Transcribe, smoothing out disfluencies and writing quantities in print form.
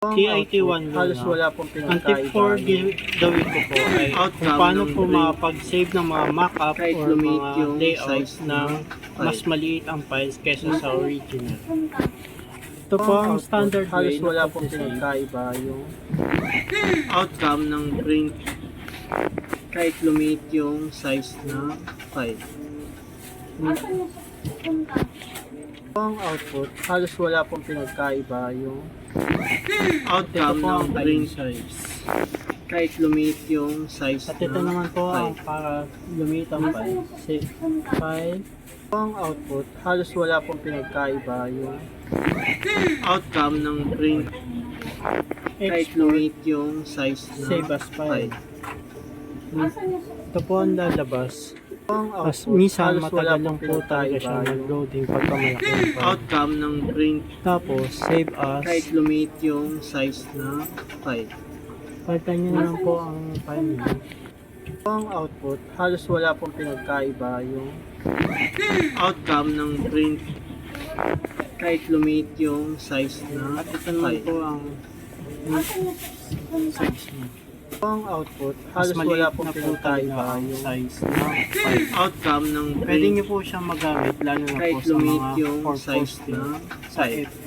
TIT1 halos muna. wala pong Ang tip for gawin ko po ay kung paano po makapag-save ng mga mockup kahit or lumit mga yung layouts size ng mas maliit ang files kesa sa original. Ito po ang standard halos way na wala pong pag-save. pinagkaiba yung outcome ng print kahit lumit yung size ng file. Ang output, halos wala pong pinagkaiba yung outcome Ito po ng ang file print size. kahit lumit yung size At ito ng naman po ang file. para lumit ang file. Save file. Ang output, halos wala pong pinagkaiba yung outcome ng print kahit Export. lumit yung size ng Save as file. Ito po ang lalabas. Ang As output, minsan halos wala matagal lang pong po talaga siya pinagkaiba yung mag-loading pagka malaki yung file. outcome ng print Tapos save as. kahit lumit yung size ng file. Palitan nyo na lang po ang file niyo. Ang output, halos wala pong pinagkaiba yung outcome ng print kahit lumit yung size ng At ito naman file. po ang size niya. Ang output, Mas halos wala maliit pong na po talaga pinagkaiba ang yung size ng file. outcome ng Pwede print nyo po siyang magamit lalo na po kahit sa lumit mga yung for size posting ng sa file. FB